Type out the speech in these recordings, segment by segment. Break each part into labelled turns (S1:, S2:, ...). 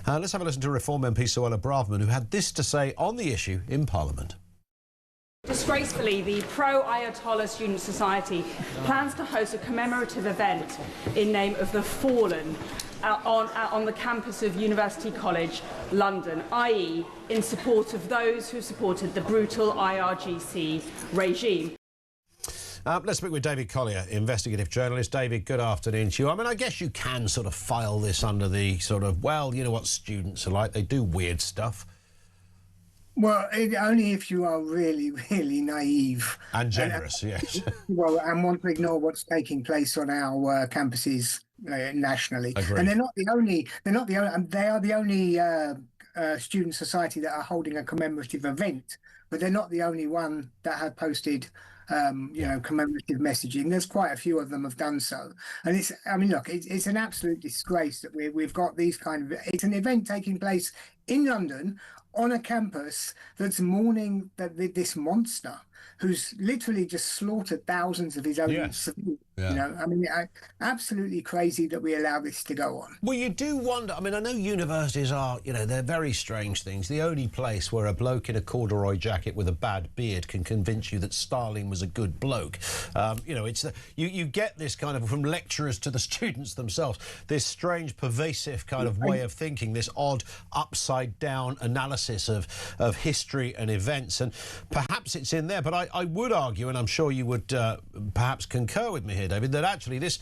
S1: Let's have a listen to Reform MP Suella Braverman, who had this to say on the issue in Parliament.
S2: Disgracefully, the pro-Ayatollah Student Society plans to host a commemorative event in name of the fallen on the campus of University College, London, i.e. in support of those who supported the brutal IRGC regime.
S1: Let's speak with David Collier, investigative journalist. David, good afternoon to you. I mean, I guess you can sort of file this under the sort of, well, you know what students are like, they do weird stuff.
S3: Well, only if you are really, really naive
S1: and generous, yes.
S3: Well, and want to ignore what's taking place on our campuses nationally.
S1: Agreed.
S3: And they're not the only. They are the only student society that are holding a commemorative event, but they're not the only one that have posted, you know, commemorative messaging. There's quite a few of them have done so, and it's. I mean, look, it's an absolute disgrace that we've got these kind of. It's an event taking place in London, on a campus that's mourning this monster who's literally just slaughtered thousands of his own civilians.
S1: Yeah.
S3: You know, I mean, absolutely crazy that we allow this to go on.
S1: Well, you do wonder. I mean, I know universities are, you know, they're very strange things. The only place where a bloke in a corduroy jacket with a bad beard can convince you that Stalin was a good bloke. You know, it's you get this kind of, from lecturers to the students themselves, this strange, pervasive kind of way of thinking, this odd upside-down analysis of history and events, and perhaps it's in there. But I would argue, and I'm sure you would perhaps concur with me here, David, that actually this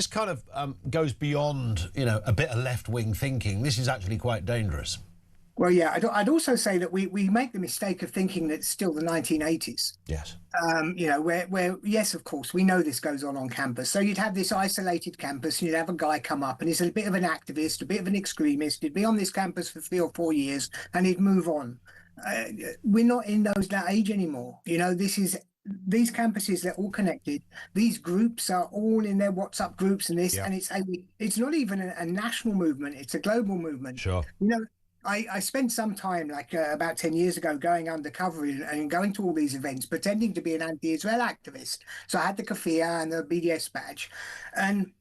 S1: kind of goes beyond, you know, a bit of left-wing thinking. This is actually quite dangerous.
S3: Well, yeah, I'd also say that we make the mistake of thinking that it's still the 1980s.
S1: Yes.
S3: You know, where yes, of course, we know this goes on campus. So you'd have this isolated campus, and you'd have a guy come up, and he's a bit of an activist, a bit of an extremist. He'd be on this campus for 3 or 4 years, and he'd move on. We're not in that age anymore. You know, these campuses, they're all connected. These groups are all in their WhatsApp groups and this, and it's not even a national movement. It's a global movement.
S1: Sure.
S3: You know, I spent some time, like about 10 years ago, going undercover and going to all these events, pretending to be an anti-Israel activist. So I had the keffiyeh and the BDS badge. And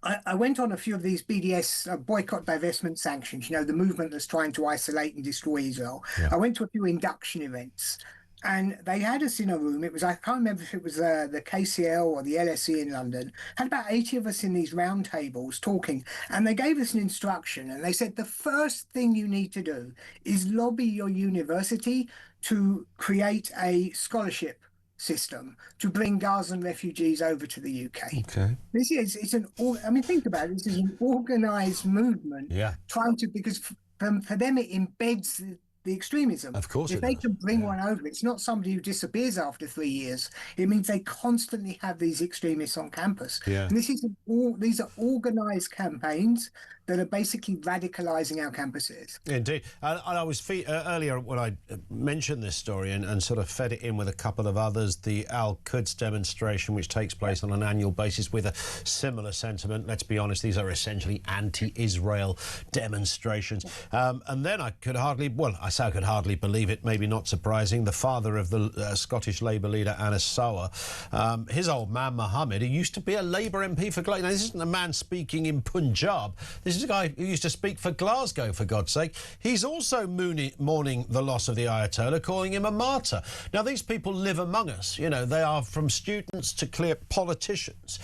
S3: I went on a few of these BDS boycott, divestment, sanctions, you know, the movement that's trying to isolate and destroy Israel.
S1: Yeah.
S3: I went to a few induction events. And they had us in a room. It was, I can't remember if it was the KCL or the LSE in London, had about 80 of us in these round tables talking. And they gave us an instruction. And they said, the first thing you need to do is lobby your university to create a scholarship system to bring Gazan refugees over to the UK.
S1: Okay.
S3: This is, I mean, think about it. This is an organized movement trying to, because for them, it embeds the extremism.
S1: Of course,
S3: if they can bring one over, it's not somebody who disappears after 3 years. It means they constantly have these extremists on campus.
S1: Yeah.
S3: And these are organized campaigns that are basically radicalizing our campuses.
S1: Indeed. I was earlier when I mentioned this story and sort of fed it in with a couple of others, the Al-Quds demonstration, which takes place on an annual basis with a similar sentiment. Let's be honest, these are essentially anti-Israel demonstrations. And then I could hardly believe it, maybe not surprising, the father of the Scottish Labour leader, Anas Sawa, his old man, Mohammed, who used to be a Labour MP for Glasgow. Now, this isn't a man speaking in Punjab. This is a guy who used to speak for Glasgow, for God's sake. He's also mourning the loss of the Ayatollah, calling him a martyr. Now, these people live among us. You know, they are from students to clear politicians.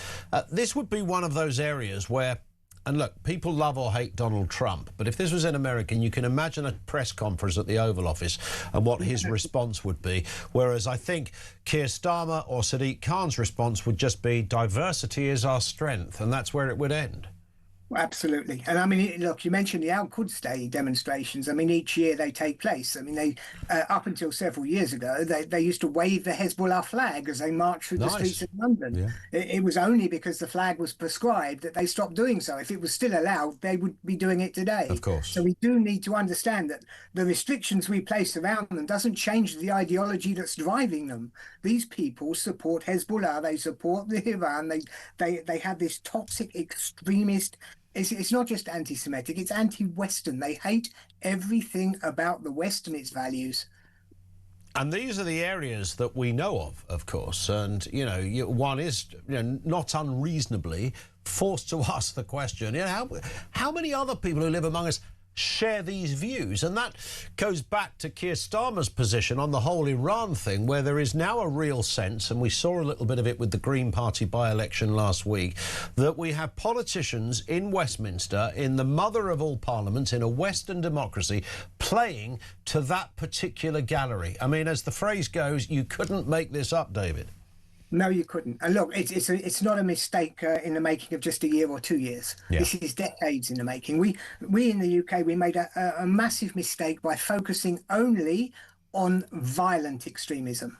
S1: This would be one of those areas where, and look, people love or hate Donald Trump, but if this was in America, you can imagine a press conference at the Oval Office and what his response would be. Whereas I think Keir Starmer or Sadiq Khan's response would just be, diversity is our strength, and that's where it would end.
S3: Absolutely. And I mean, look, you mentioned the Al-Quds Day demonstrations. I mean, each year they take place. I mean, they up until several years ago, they used to wave the Hezbollah flag as they marched through the streets of London. Yeah. It was only because the flag was prescribed that they stopped doing so. If it was still allowed, they would be doing it today.
S1: Of course.
S3: So we do need to understand that the restrictions we place around them doesn't change the ideology that's driving them. These people support Hezbollah. They support the Iran. They have this toxic extremist. It's not just anti-Semitic, it's anti-Western. They hate everything about the West and its values.
S1: And these are the areas that we know of course. And, you know, one is, you know, not unreasonably forced to ask the question, you know, how many other people who live among us share these views. And that goes back to Keir Starmer's position on the whole Iran thing, where there is now a real sense, and we saw a little bit of it with the Green Party by-election last week, that we have politicians in Westminster, in the mother of all parliaments, in a Western democracy, playing to that particular gallery. I mean, as the phrase goes, you couldn't make this up, David.
S3: No, you couldn't. And look, it's not a mistake in the making of just a year or 2 years. Yeah. This is decades in the making. We in the UK, we made a massive mistake by focusing only on violent extremism,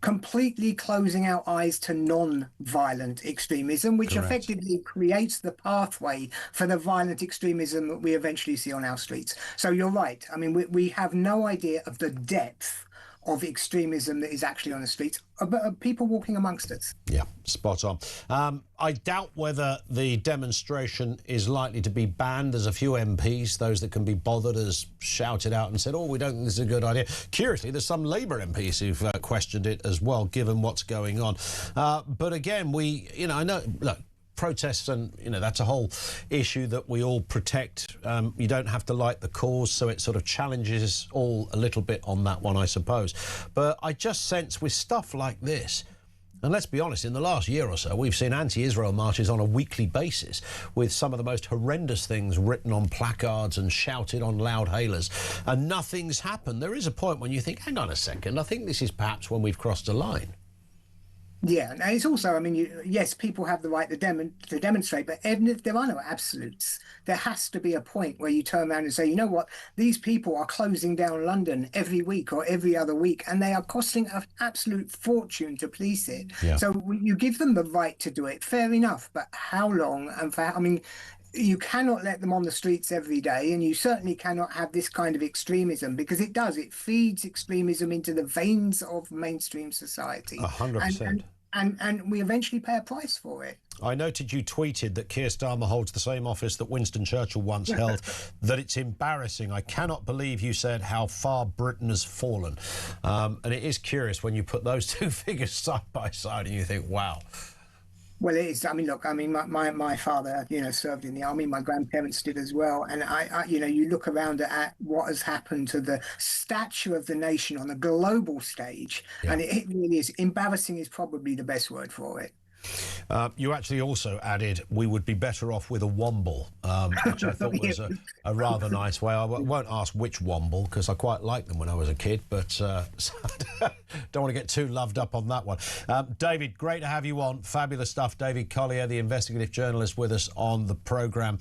S3: completely closing our eyes to non-violent extremism, which
S1: Correct.
S3: effectively creates the pathway for the violent extremism that we eventually see on our streets. So you're right. I mean, we have no idea of the depth of extremism that is actually on the streets, people walking amongst us.
S1: Yeah, spot on. I doubt whether the demonstration is likely to be banned. There's a few MPs, those that can be bothered, has shouted out and said, oh, we don't think this is a good idea. Curiously, there's some Labour MPs who've questioned it as well, given what's going on. But again, I know, look, protests, and that's a whole issue that we all protect. You don't have to like the cause, so it sort of challenges all a little bit on that one, I suppose. But I just sense with stuff like this, and let's be honest, in the last year or so, we've seen anti-Israel marches on a weekly basis with some of the most horrendous things written on placards and shouted on loud hailers, and nothing's happened. There is a point when you think, hang on a second, I think this is perhaps when we've crossed a line.
S3: Yeah, and it's also, I mean, yes, people have the right to demonstrate, but even if there are no absolutes, there has to be a point where you turn around and say, you know what, these people are closing down London every week or every other week, and they are costing an absolute fortune to police it. Yeah. So you give them the right to do it, fair enough, but how long and for, I mean, you cannot let them on the streets every day, and you certainly cannot have this kind of extremism, because it feeds extremism into the veins of mainstream society.
S1: 100%.
S3: And we eventually pay a price for it.
S1: I noted you tweeted that Keir Starmer holds the same office that Winston Churchill once held, that it's embarrassing. I cannot believe you said how far Britain has fallen. And it is curious when you put those two figures side by side and you think, wow.
S3: Well, it is. I mean, look, I mean, my father, served in the army. My grandparents did as well. And you look around at what has happened to the stature of the nation on a global stage, and it really is. Embarrassing is probably the best word for it.
S1: You actually also added we would be better off with a womble, which I thought was a rather nice way. I won't ask which womble, because I quite liked them when I was a kid, but don't want to get too loved up on that one. David, great to have you on. Fabulous stuff. David Collier, the investigative journalist, with us on the programme.